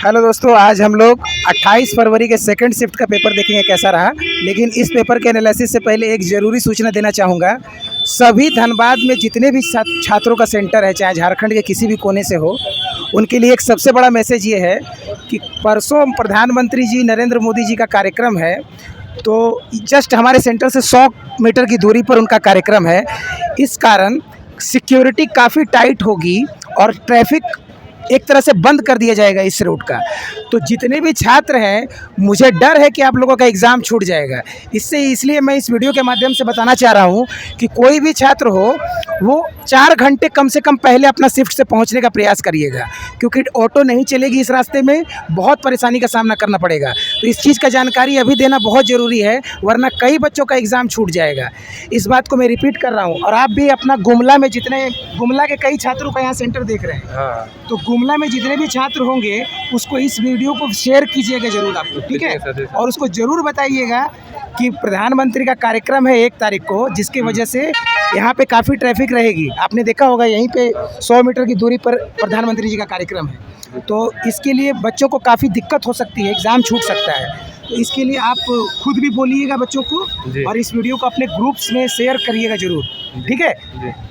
Hello दोस्तों, आज हम लोग 28 फरवरी के सेकंड शिफ्ट का पेपर देखेंगे कैसा रहा। लेकिन इस पेपर के एनालिसिस से पहले एक ज़रूरी सूचना देना चाहूँगा। सभी धनबाद में जितने भी छात्रों का सेंटर है, चाहे झारखंड के किसी भी कोने से हो, उनके लिए एक सबसे बड़ा मैसेज ये है कि परसों प्रधानमंत्री जी नरेंद्र मोदी जी का कार्यक्रम है। तो जस्ट हमारे सेंटर से 100 मीटर की दूरी पर उनका कार्यक्रम है। इस कारण सिक्योरिटी काफ़ी टाइट होगी और ट्रैफिक एक तरह से बंद कर दिया जाएगा इस रूट का। तो जितने भी छात्र हैं, मुझे डर है कि आप लोगों का एग्ज़ाम छूट जाएगा। इसलिए मैं इस वीडियो के माध्यम से बताना चाह रहा हूं कि कोई भी छात्र हो, वो 4 घंटे कम से कम पहले अपना शिफ्ट से पहुंचने का प्रयास करिएगा, क्योंकि ऑटो नहीं चलेगी इस रास्ते में, बहुत परेशानी का सामना करना पड़ेगा। तो इस चीज़ का जानकारी अभी देना बहुत ज़रूरी है, वरना कई बच्चों का एग्ज़ाम छूट जाएगा। इस बात को मैं रिपीट कर रहा हूँ। और आप भी अपना गुमला में गुमला के कई छात्रों का यहाँ सेंटर देख रहे हैं। हाँ, तो गुमला में जितने भी छात्र होंगे, उसको इस वीडियो को शेयर कीजिएगा जरूर आप लोग, ठीक है। और उसको ज़रूर बताइएगा कि प्रधानमंत्री का कार्यक्रम है 1 तारीख को, जिसकी वजह से यहाँ पे काफ़ी ट्रैफिक रहेगी। आपने देखा होगा यहीं पे 100 मीटर की दूरी पर प्रधानमंत्री जी का कार्यक्रम है। तो इसके लिए बच्चों को काफ़ी दिक्कत हो सकती है, एग्ज़ाम छूट सकता है। तो इसके लिए आप खुद भी बोलिएगा बच्चों को, और इस वीडियो को अपने ग्रुप्स में शेयर करिएगा ज़रूर, ठीक है।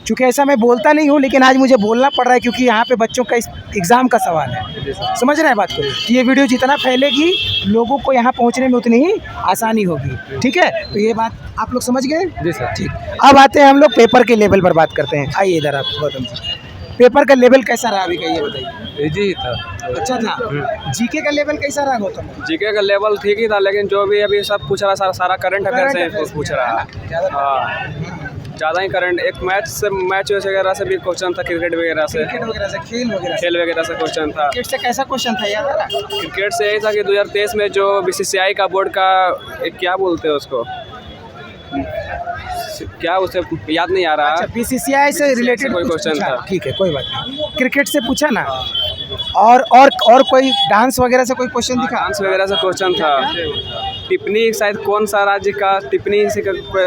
क्योंकि ऐसा मैं बोलता नहीं हूँ, लेकिन आज मुझे बोलना पड़ रहा है, क्योंकि यहाँ पे बच्चों का इस एग्ज़ाम का सवाल है। समझ रहे हैं बात को कि ये वीडियो जितना फैलेगी, लोगों को यहाँ पहुँचने में उतनी ही आसानी होगी, ठीक है। तो ये बात आप लोग समझ गए? जी सर। ठीक। अब आते हैं हम लोग पेपर के लेवल पर बात करते हैं। आइए इधर आप, गौतम जी, पेपर का लेवल कैसा रहा अभी का, ये बताइए। इजी ही था। अच्छा था। जीके का लेवल कैसा रहा गौतम? जीके का लेवल ठीक ही था, लेकिन जो भी अभी सब पूछ रहा सारा करंट अफेयर से पूछ रहा है। हाँ, ज़्यादा ही करंट। एक मैच वगैरह से भी क्वेश्चन था, क्रिकेट वगैरह से, खेल वगैरह से क्वेश्चन था। क्रिकेट से कैसा क्वेश्चन था, याद आ रहा? क्रिकेट से यही था कि 2023 में जो BCCI का बोर्ड का एक क्या बोलते हैं उसको, क्या उसे याद नहीं आ रहा। अच्छा, BCCI से रिलेटेड कोई क्वेश्चन था। ठीक है, कोई बात नहीं। क्रिकेट से पूछा ना। और कोई डांस वगैरह से कोई क्वेश्चन दिखा? डांस वगैरह से क्वेश्चन था। टिप्पणी शायद कौन सा राज्य का, टिप्पणी से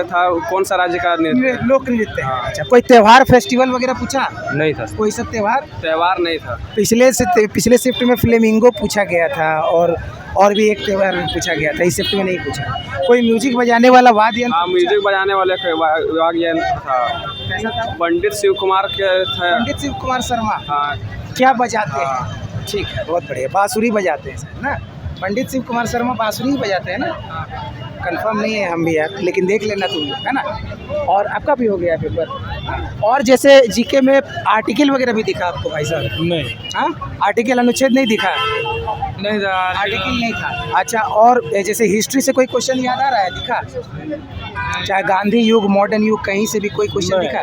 था कौन सा राज्य का लोक नृत्य। अच्छा, कोई त्योहार फेस्टिवल वगैरह पूछा? नहीं था। कोई सब त्योहार नहीं था। पिछले शिफ्ट में फ्लेमिंगो पूछा गया था, और भी एक त्योहार में पूछा गया था। इस शिफ्ट में नहीं पूछा। कोई म्यूजिक बजाने वाला वाद्य यंत्र? हाँ, म्यूजिक बजाने वाले वाद्य यंत्र था। कैसा था? पंडित शिव कुमार के थे। पंडित शिव कुमार शर्मा। हाँ। क्या बजाते हैं? ठीक है, बहुत बढ़िया। बांसुरी बजाते हैं सर ना। पंडित शिव कुमार शर्मा बांसुरी ही बजाते हैं ना। कंफर्म नहीं है हम भी यार, लेकिन देख लेना तुम लोग, है ना। और आपका भी हो गया पेपर। और जैसे जीके में आर्टिकल वगैरह भी दिखा आपको भाई साहब? नहीं। हाँ, आर्टिकल अनुच्छेद नहीं दिखा? नहीं था, आर्टिकल नहीं था। अच्छा, और जैसे हिस्ट्री से कोई क्वेश्चन याद आ रहा है, दिखा? चाहे गांधी युग, मॉडर्न युग, कहीं से भी कोई क्वेश्चन दिखा?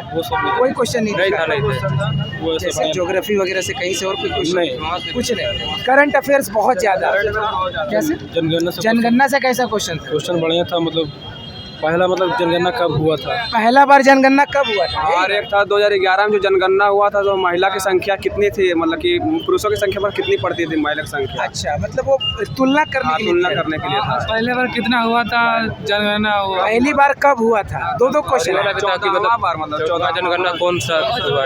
कोई क्वेश्चन नहीं दिखा। जैसे ज्योग्राफी वगैरह से कहीं से और कोई क्वेश्चन नहीं? कुछ नहीं। करंट अफेयर्स बहुत ज़्यादा। कैसे? जनगणना से कैसा क्वेश्चन था? क्वेश्चन बढ़िया था। पहला जनगणना कब हुआ था? पहला बार जनगणना कब हुआ था? और एक था 2011 में जो जनगणना हुआ था, तो महिला की संख्या कितनी थी, मतलब कि पुरुषों की संख्या पर कितनी पड़ती थी महिला की संख्या। अच्छा, मतलब वो तुलना करने के लिए था। पहले बार कितना हुआ था जनगणना हुआ? पहली बार कब हुआ था? दो क्वेश्चन। 14वां बार, मतलब 14 जनगणना कौन सा हुआ?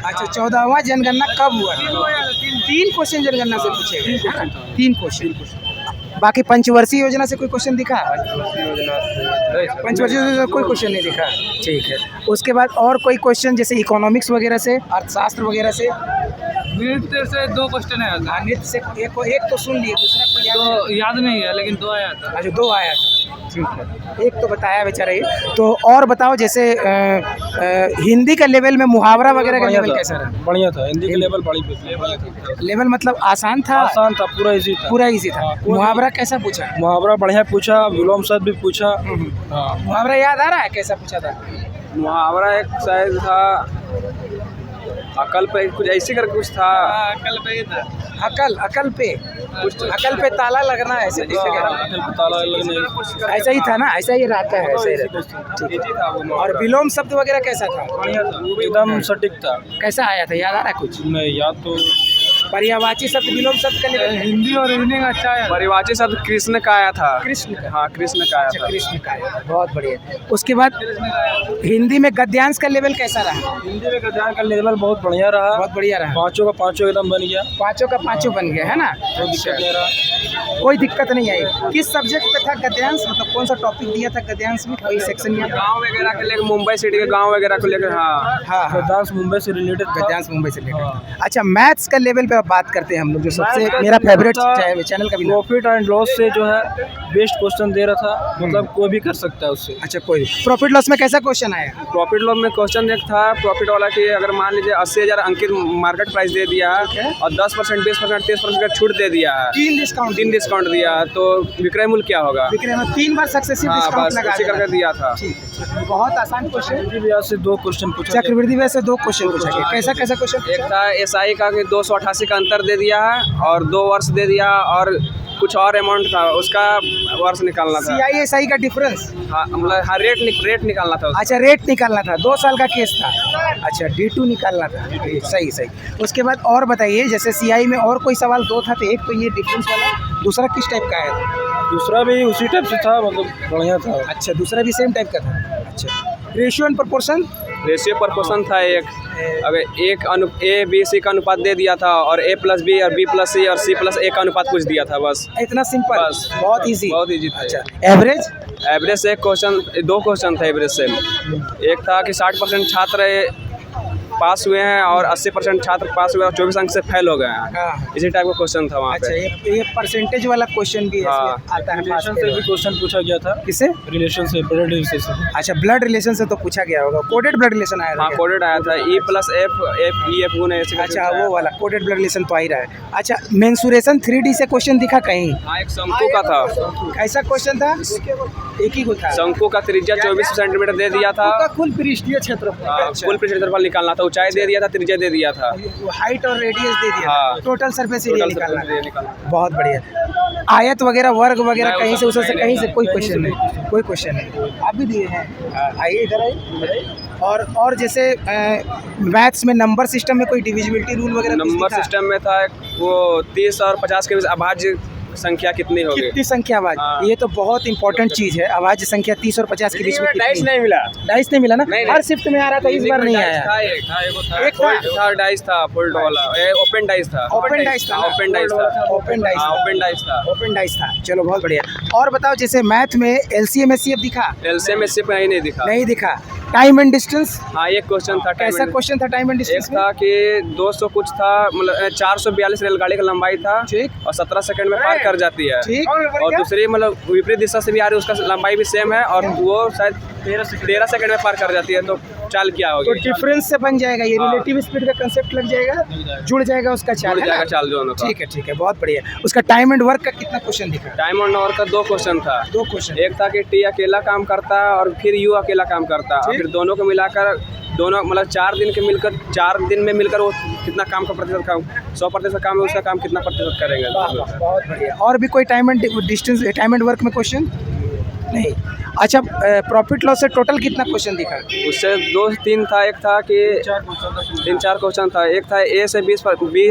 अच्छा, 14वां जनगणना कब हुआ? 3 क्वेश्चन जनगणना से पूछे गए। 3 क्वेश्चन। बाकी पंचवर्षीय योजना से कोई क्वेश्चन दिखा? पंचवर्षीय योजना कोई क्वेश्चन नहीं दिखा। ठीक है। उसके बाद और कोई क्वेश्चन जैसे इकोनॉमिक्स वगैरह से, अर्थशास्त्र वगैरह से? नृत्य से 2 क्वेश्चन है। नृत्य से एक तो सुन लिए, दूसरा कोई याद नहीं है, लेकिन 2 आया था। अच्छा, 2 आया था। ठीक है, एक तो बताया बेचारा ये। तो और बताओ, जैसे हिंदी का लेवल में मुहावरा वगैरह का लेवल कैसा रहा? बढ़िया था। हिंदी का लेवल लेवल मतलब आसान था? आसान था, पूरा इजी था। मुहावरा कैसा पूछा? मुहावरा बढ़िया पूछा, विलोम शब्द भी पूछा। हाँ। मुहावरा याद आ रहा है कैसा पूछा था? मुहावरा एक शायद था, अकल पे कुछ ऐसे करके कुछ था। अकल पे था। अकल पे ताला लगना है, ऐसे ताला लगना, ऐसा ही था ना? ऐसा ही रहता है, ऐसा ही रहता है। और विलोम शब्द वगैरह कैसा था? एकदम सटीक था। कैसा आया था, याद आ रहा है कुछ? नहीं, याद तो पर्यायवाची शब्द विलोम शब्द का लेवल हिंदी और रीजनिंग अच्छा है। परिवाची शब्द कृष्ण का आया था। कृष्ण का। हाँ, कृष्ण का आया अच्छा, था। कृष्ण का है, बहुत बढ़िया। उसके बाद हिंदी में गद्यांश का लेवल कैसा रहा? हिंदी में गद्यांश का लेवल बहुत बढ़िया रहा। बहुत बढ़िया रहा। पाँचों का पाँचों एकदम बन गया। पाँचों का पाँचों बन गया है ना? कोई दिक्कत नहीं रहा। कोई दिक्कत नहीं आई। किस सब्जेक्ट पे था गद्यांश, मतलब कौन सा टॉपिक दिया था गद्यांश में, कोई सेक्शन में? गांव वगैरह के लेकर, मुंबई सिटी के गांव वगैरह को लेकर। हाँ हाँ हाँ, गद्यांश मुंबई से रिलेटेड था। गद्यांश मुंबई से रिलेटेड। अच्छा, मैथ्स का लेवल पे अब बात करते हैं हम लोग, जो सबसे मेरा फेवरेट चैनल का भी नाम। प्रॉफिट एंड लॉस से जो है बेस्ट क्वेश्चन दे रहा था, मतलब कोई भी कर सकता है उससे। अच्छा, कोई प्रॉफिट लॉस में कैसा क्वेश्चन आया? प्रॉफिट लॉस में क्वेश्चन एक था प्रॉफिट वाला कि अगर मान लीजिए 80,000 अंकित मार्केट प्राइस दे दिया और 10%, 20%, 30% का छूट दे दिया, 3 डिस्काउंट दिया, तो विक्रय मूल्य क्या होगा? विक्रय में 3 बार सक्सेसिव हाँ, डिस्काउंट बस लगा उसी करके दिया था। ठीक है, बहुत आसान क्वेश्चन। ब्याज से 2 क्वेश्चन पूछा गया। चक्रवृद्धि ब्याज से 2 क्वेश्चन पूछा गया। कैसा कैसा क्वेश्चन? एक था एसआई का कि 288 का अंतर दे दिया है और 2 वर्ष दे दिया, और कुछ और अमाउंट था उसका वर्ष निकालना था। CISI का डिफरेंस? हाँ, मतलब हाँ, रेट निकालना था उसका। अच्छा, रेट निकालना था। 2 साल का केस था। अच्छा, D2 निकालना था। सही सही। उसके बाद और बताइए, जैसे CI में और कोई सवाल 2 था, तो एक तो ये डिफरेंस वाला, दूसरा किस टाइप का है? दूसरा भी उसी टाइप से था, मतलब बढ़िया था। अच्छा, दूसरा भी सेम टाइप का था। अच्छा, रेशियो एंड प्रोपोर्शन? रेशियो पर क्वेश्चन था एक। अगर A B C का अनुपात दे दिया था, और A + B और B + C और C + A का अनुपात कुछ दिया था, बस। इतना सिंपल, बस। बहुत इजी। बहुत इजी था। अच्छा, एवरेज? एवरेज से एक क्वेश्चन, 2 क्वेश्चन था एवरेज से। एक था कि 60% छात्र पास हुए हैं और 80% छात्र पास हुए और 24 अंक से फेल हो गए हैं। हाँ। इसी टाइप का क्वेश्चन था वहाँ अच्छा, पे। ये परसेंटेज वाला क्वेश्चन भी हाँ। इसमें आता है। रिलेशन से भी क्वेश्चन पूछा गया था। किसे? रिलेशन से, ब्लड रिलेशन से। अच्छा, ब्लड रिलेशन से तो पूछा गया होगा। कोडेड ब्लड रिलेशन आया था हाँ, क्या? कोडेड आया था E + F E F गुने ऐसे करके अच्छा, आया वो था। वाला कोडेड ब्लड रिलेशन तो आ ही रहा है। अच्छा, मेंसुरेशन 3D से क्वेश्चन दिखा कहीं? हाँ, एक शंकु का था। कैसा क्वेश्चन था? एक ही को था। शंकु का त्रिज्या 24 सेंटीमीटर दे दिया था। कुल पृष्ठीय क्षेत्रफल। हाँ, कुल पृष्ठ क्षेत्रफल निकालना था। ऊंचाई दे दिया था, त्रिज्या दे दिया था। हाइट और रेडियस दे दिया। हाँ। टोटल सरफेस एरिया टोटल निकालना। सरफेस एरिया निकालना। बहुत बढ़िया। आयत वगैरह, वर्ग वगैरह, कहीं से उससे कहीं से कोई क्वेश्चन नहीं, कोई क्वेश्चन नहीं। आप भी दिए हैं। आइए इधर आइए। और जैसे मैथ्स में नंबर सिस्टम में कोई डिविजिबिलिटी रूल वगैरह कुछ नंबर दिखा? सिस्टम में था वो 30 और 50 के बीच अभाज्य संख्या कितनी होगी? कितनी संख्या अभाज्य? हाँ। ये तो बहुत इंपॉर्टेंट चीज है। अभाज्य संख्या 30 और 50 के बीच में डाइस कितनी? नहीं मिला। डाइस नहीं मिला ना? नहीं। हर शिफ्ट में आ रहा था, इस बार नहीं आया। एक एक था डाइस था, फोल्ड वाला, ओपन डाइस था। ओपन डाइस था ना? ओपन डाइस था। ओपन डाइस हाँ, था। ओपन डाइस था। ओपन डाइस था। चलो, बहुत बढ़िया। और बताओ, जैसे मैथ में LCM SCF दिखा? एलसीएम में सिर्फ नहीं दिखा। नहीं दिखा। Time and distance? हाँ, एक क्वेश्चन था। कैसा क्वेश्चन था टाइम एंड एक डिस्टेंस में? था कि 200 कुछ था, मतलब 442 रेलगाड़ी का लंबाई था। ठीक। और 17 सेकंड में पार कर जाती है। ठीक। और दूसरी मतलब विपरीत दिशा से भी आ रही है, उसका लंबाई भी सेम है, और वो शायद 13 सेकंड में पार कर जाती है। तो चाल क्या तो होगी? डिफरेंस से बन जाएगा ये। हाँ। रिलेटिव स्पीड का कंसेप्ट लग जाएगा, जुड़ जाएगा उसका चाल, जुड़ है जाएगा ना? चाल दोनों का। ठीक है, ठीक है, बहुत बढ़िया। उसका टाइम एंड वर्क का कितना क्वेश्चन दिखा? टाइम और नंबर का 2 क्वेश्चन था। 2 क्वेश्चन। एक था कि T अकेला काम करता है और फिर U अकेला काम करता है, और ठीक। फिर दोनों को मिलाकर, दोनों मतलब 4 दिन में मिलकर वो कितना काम का प्रतिशत काम, 100% काम है, उसका काम कितना प्रतिशत करेंगे? बहुत बढ़िया। और भी कोई time and distance, time and work में क्वेश्चन नहीं? अच्छा, प्रॉफिट लॉस से टोटल कितना क्वेश्चन दिखा? उससे 2-3 था। एक था कि 3-4 क्वेश्चन था। एक था A से B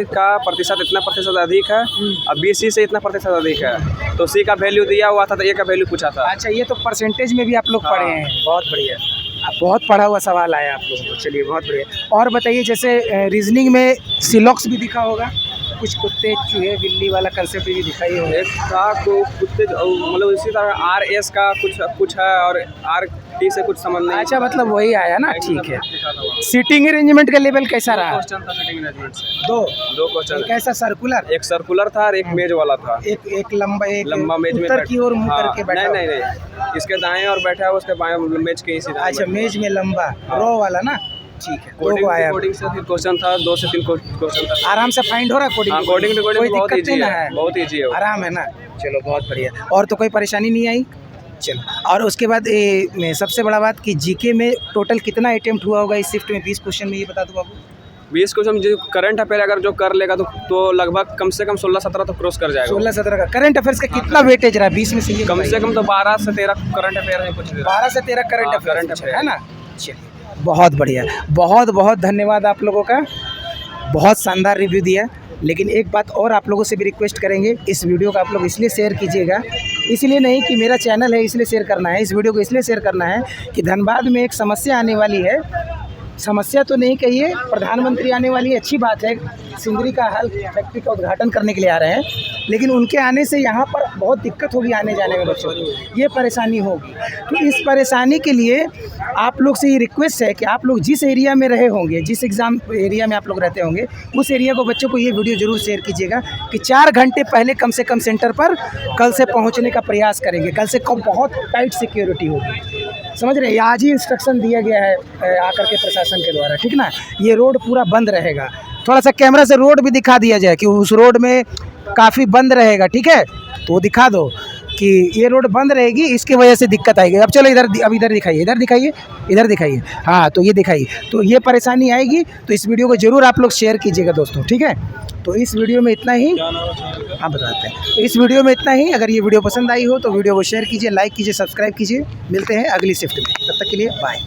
का प्रतिशत इतना प्रतिशत अधिक है, और BC से इतना प्रतिशत अधिक है, तो C का वैल्यू दिया हुआ था, तो A का वैल्यू पूछा था। अच्छा, ये तो परसेंटेज में भी आप लोग हाँ। पढ़े हैं। बहुत बढ़िया। बहुत पढ़ा हुआ सवाल आया आप लोगों को। चलिए, बहुत बढ़िया। और बताइए, जैसे रीजनिंग में सिलॉक्स भी दिखा होगा, कुछ कुत्ते चूहे बिल्ली वाला कंसेप्ट भी दिखाई होगा। एक था को कुत्ते, मतलब इसी तरह RS का कुछ है, और RT से कुछ संबंध नहीं। अच्छा, मतलब वही आया ना? ठीक है। सीटिंग अरेंजमेंट का लेवल कैसा रहा? क्वेश्चन था सिटिंग अरेंजमेंट से। 2 क्वेश्चन। कैसा? सर्कुलर? एक सर्कुलर था और एक मेज वाला था। एक लंबा मेज में उत्तर की ओर मुंह हाँ, करके बैठा नहीं, इसके दाएं और बैठा है, उसके बाएं मेज के इसी अच्छा, मेज में लंबा रो वाला ना? ठीक है। 2 को आया। कोडिंग से फिर क्वेश्चन था, 2 से 3 क्वेश्चन था। आराम से फाइंड हो रहा है कोडिंग? हाँ, कोडिंग कोई बहुत दिक्कत ईजी नहीं ना है, है? बहुत ईजी है। आराम है ना? चलो, बहुत बढ़िया। और तो कोई परेशानी नहीं आई? चलो, और उसके बाद सबसे बड़ा बात कि जीके में टोटल कितना अटेम्प्ट हुआ होगा इस शिफ्ट में 20 क्वेश्चन में, ये बता दो बाबू। 20 क्वेश्चन जो करंट अफेयर अगर जो कर लेगा तो लगभग कम से कम 16-17 तो क्रॉस कर जाएगा। 16-17 का करंट अफेयर्स का कितना वेटेज रहा 20 में से? ये कम से कम तो 12 से 13 करंट अफेयर है कुछ। 12 से 13 करंट हाँ, अफेयर current affair है ना? चलिए, बहुत बढ़िया। बहुत बहुत धन्यवाद आप लोगों का। बहुत शानदार रिव्यू दिया। लेकिन एक बात और आप लोगों से भी रिक्वेस्ट करेंगे, इस वीडियो को आप लोग इसलिए शेयर कीजिएगा, इसलिए नहीं कि मेरा चैनल है इसलिए शेयर करना है, इस वीडियो को इसलिए शेयर करना है कि धनबाद में एक समस्या आने वाली है। समस्या तो नहीं कहिए, प्रधानमंत्री आने वाली है, अच्छी बात है, सिंदरी का हाल फैक्ट्री का उद्घाटन करने के लिए आ रहे हैं, लेकिन उनके आने से यहाँ पर बहुत दिक्कत होगी आने जाने में बच्चों को, ये परेशानी होगी। तो इस परेशानी के लिए आप लोग से ये रिक्वेस्ट है कि आप लोग जिस एरिया में रहे होंगे, जिस एग्ज़ाम एरिया में आप लोग रहते होंगे, उस एरिया को बच्चों को ये वीडियो ज़रूर शेयर कीजिएगा कि 4 घंटे पहले कम से कम सेंटर पर कल से पहुँचने का प्रयास करेंगे। कल से कम बहुत टाइट सिक्योरिटी होगी, समझ रहे हैं। आज ही इंस्ट्रक्शन दिया गया है आकर के प्रशासन के द्वारा, ठीक ना। ये रोड पूरा बंद रहेगा, थोड़ा सा कैमरा से रोड भी दिखा दिया जाए कि उस रोड में काफ़ी बंद रहेगा, ठीक है, तो वो दिखा दो कि ये रोड बंद रहेगी, इसकी वजह से दिक्कत आएगी। अब चलो इधर, अब इधर दिखाइए, इधर दिखाइए, इधर दिखाइए, हाँ तो ये दिखाइए, तो ये परेशानी आएगी। तो इस वीडियो को ज़रूर आप लोग शेयर कीजिएगा दोस्तों, ठीक है। तो इस वीडियो में इतना ही, हाँ बताते हैं, तो इस वीडियो में इतना ही। अगर ये वीडियो पसंद आई हो तो वीडियो को शेयर कीजिए, लाइक कीजिए, सब्सक्राइब कीजिए। मिलते हैं अगली शिफ्ट में, तब तक के लिए बाय।